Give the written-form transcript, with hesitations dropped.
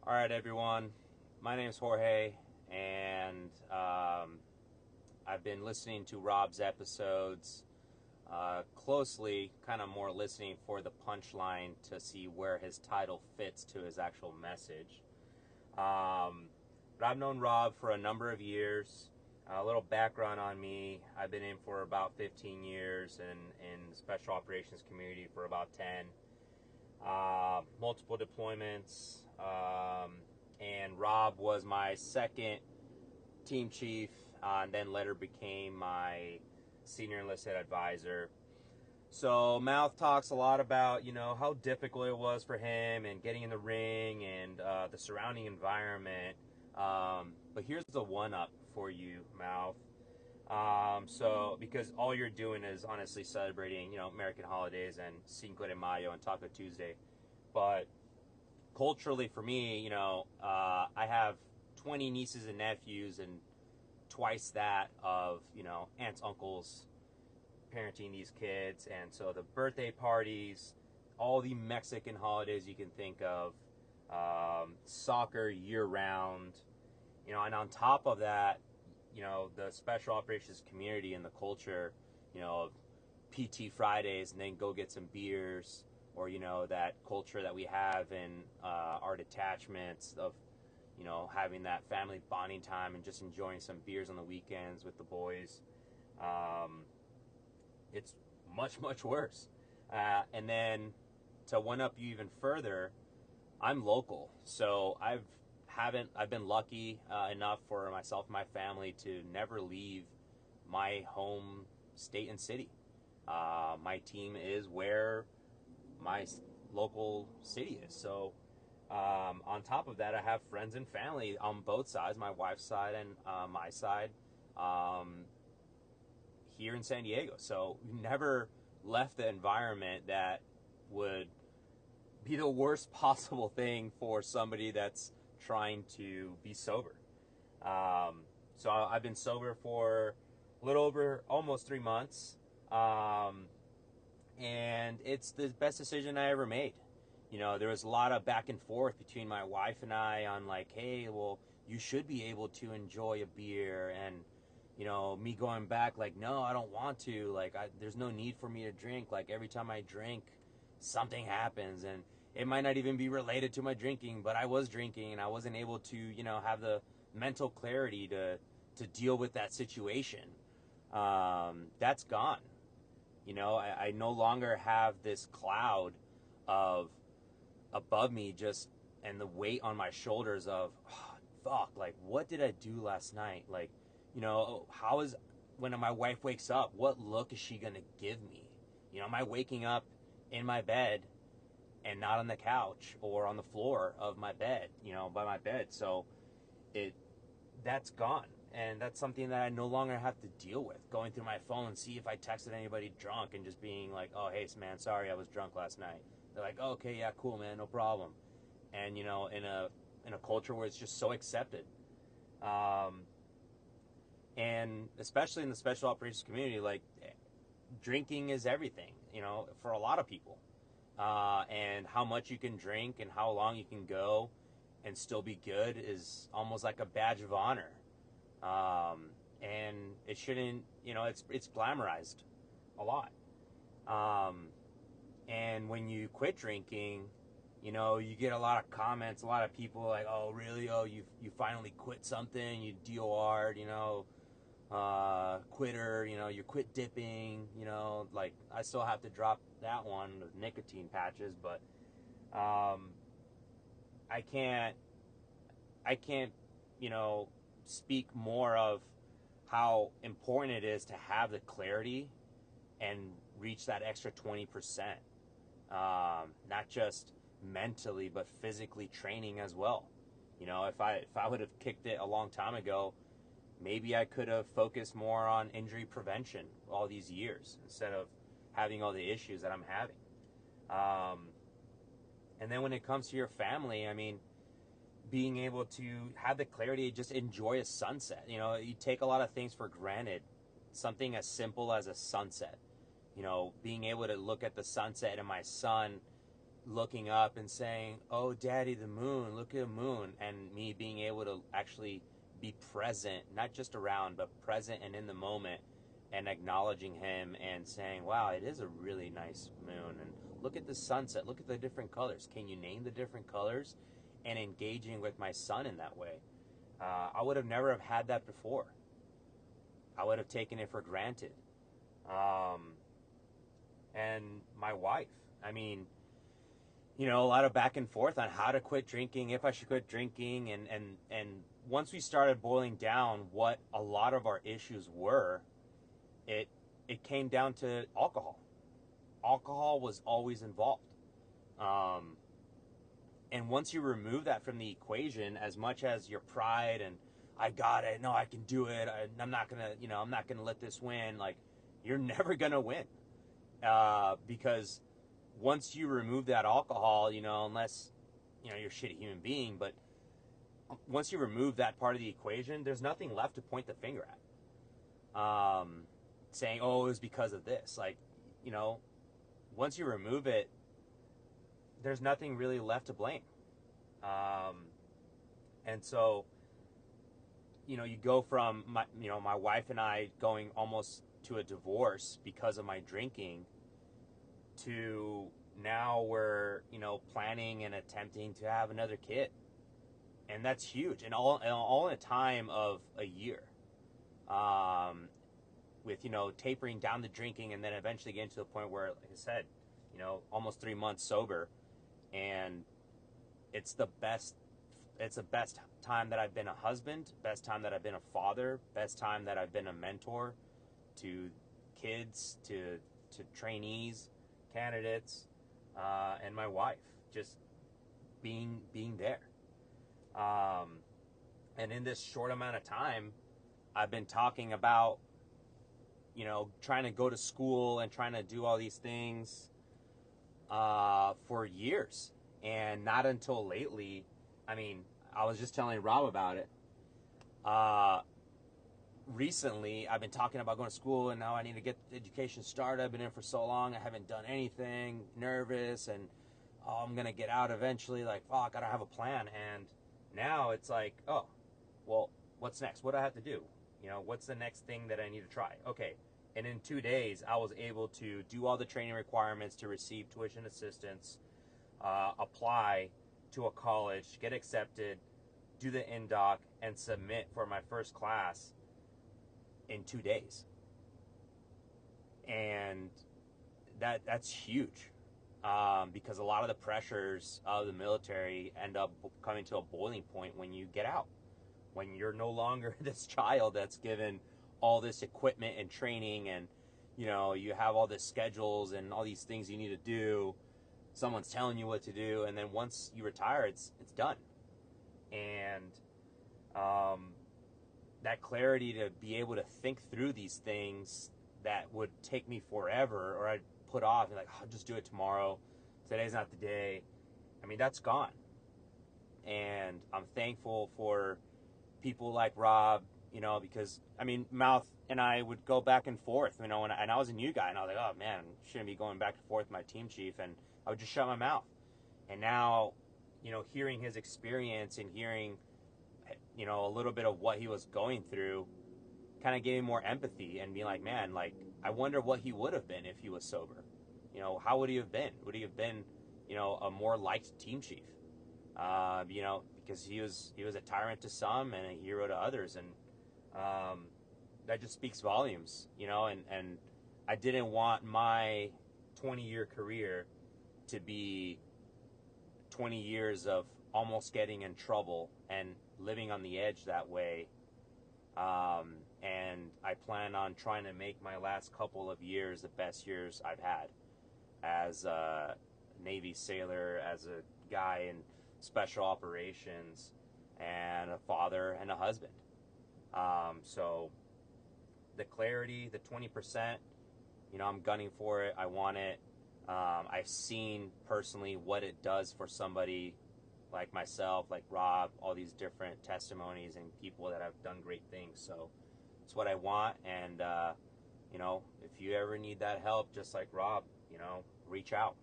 All right, everyone. My name is Jorge, and I've been listening to Rob's episodes closely, kind of more listening for the punchline to see where his title fits to his actual message. But I've known Rob for a number of years. A little background on me: I've been in for about 15 years, and in the special operations community for about 10. Multiple deployments, and Rob was my second team chief, and then later became my senior enlisted advisor. So Mouth talks a lot about how difficult it was for him and getting in the ring and the surrounding environment. But here's the one up for you, Mouth. So because all you're doing is honestly celebrating, American holidays and Cinco de Mayo and Taco Tuesday, but culturally for me, I have 20 nieces and nephews and twice that of aunts, uncles parenting these kids, and so the birthday parties, all the Mexican holidays you can think of, soccer year round, and on top of that, the special operations community and the culture, of PT Fridays and then go get some beers, or that culture that we have in our detachments of having that family bonding time and just enjoying some beers on the weekends with the boys. It's much worse. And then to one up you even further, I'm local, so I've been lucky enough for myself and my family to never leave my home state and city. My team is where my local city is. So on top of that, I have friends and family on both sides, my wife's side and my side, here in San Diego. So we never left the environment that would be the worst possible thing for somebody that's trying to be sober. So I've been sober for a little over almost 3 months. And it's the best decision I ever made. There was a lot of back and forth between my wife and I on like, hey, well, you should be able to enjoy a beer, and me going back like, no, I don't want to. Like, there's no need for me to drink. Like, every time I drink, something happens, and it might not even be related to my drinking, but I was drinking and I wasn't able to, have the mental clarity to deal with that situation. That's gone. I no longer have this cloud of above me just and the weight on my shoulders of fuck, like what did I do last night? Like, how is when my wife wakes up, what look is she gonna give me? Am I waking up in my bed and not on the couch or on the floor of my bed, by my bed? So that's gone. And that's something that I no longer have to deal with. Going through my phone and see if I texted anybody drunk and just being like, oh, hey, man, sorry, I was drunk last night. They're like, oh, okay, yeah, cool, man, no problem. And, in a culture where it's just so accepted. And especially in the special operations community, like, drinking is everything, for a lot of people. And how much you can drink and how long you can go and still be good is almost like a badge of honor. And it shouldn't, it's glamorized a lot. And when you quit drinking, you get a lot of comments, a lot of people like, oh, really? Oh, you finally quit something, you DOR'd, quitter, you quit dipping, like I still have to drop that one with nicotine patches, but, I can't, I can't, speak more of how important it is to have the clarity and reach that extra 20%. Not just mentally, but physically training as well. If I would have kicked it a long time ago, maybe I could have focused more on injury prevention all these years instead of having all the issues that I'm having. And then when it comes to your family, I mean, being able to have the clarity to just enjoy a sunset. You take a lot of things for granted. Something as simple as a sunset. Being able to look at the sunset and my son looking up and saying, "Oh, Daddy, the moon! Look at the moon!" and me being able to actually be present, not just around, but present and in the moment, and acknowledging him and saying, "Wow, it is a really nice moon." And look at the sunset. Look at the different colors. Can you name the different colors? And engaging with my son in that way. I would have never have had that before. I would have taken it for granted. And my wife. I mean, a lot of back and forth on how to quit drinking, if I should quit drinking, and once we started boiling down what a lot of our issues were, it came down to alcohol. Alcohol was always involved. And once you remove that from the equation, as much as your pride and I got it, no, I can do it, I'm not gonna let this win. Like, you're never gonna win, because once you remove that alcohol, unless you're a shitty human being, but once you remove that part of the equation, there's nothing left to point the finger at. Saying, oh, it was because of this. Like, once you remove it, there's nothing really left to blame. And so, you go from my wife and I going almost to a divorce because of my drinking, to now we're, planning and attempting to have another kid. And that's huge. And all in a time of a year. With, tapering down the drinking and then eventually getting to the point where, like I said, almost 3 months sober. And it's the best time that I've been a husband, best time that I've been a father, best time that I've been a mentor to kids, to trainees, candidates, and my wife, just being there. And in this short amount of time, I've been talking about, trying to go to school and trying to do all these things for years. And not until lately, I was just telling Rob about it. Recently, I've been talking about going to school, and now I need to get the education started. I've been in for so long, I haven't done anything, nervous, and I'm going to get out eventually. Like, I got to have a plan. And now it's like, oh, well, what's next? What do I have to do? What's the next thing that I need to try? Okay. And in 2 days, I was able to do all the training requirements to receive tuition assistance, apply to a college, get accepted, do the InDoc, and submit for my first class in 2 days. And that's huge, because a lot of the pressures of the military end up coming to a boiling point when you get out. When you're no longer this child that's given all this equipment and training, and you have all this schedules and all these things you need to do. Someone's telling you what to do, and then once you retire, it's done. And that clarity to be able to think through these things that would take me forever, or I'd put off and I'll just do it tomorrow. Today's not the day. That's gone. And I'm thankful for people like Rob, because Mouth and I would go back and forth, and I was a new guy, and I was like, oh man, shouldn't be going back and forth with my team chief, and I would just shut my mouth. And now, hearing his experience and hearing, a little bit of what he was going through, kind of gave me more empathy and being like, man, like, I wonder what he would have been if he was sober. How would he have been? Would he have been, a more liked team chief? Because he was a tyrant to some and a hero to others, and that just speaks volumes, and I didn't want my 20-year career to be 20 years of almost getting in trouble and living on the edge that way. And I plan on trying to make my last couple of years the best years I've had as a Navy sailor, as a guy in special operations, and a father and a husband. So the clarity, the 20%, I'm gunning for it. I want it. I've seen personally what it does for somebody like myself, like Rob, all these different testimonies and people that have done great things. So it's what I want. And, if you ever need that help, just like Rob, reach out.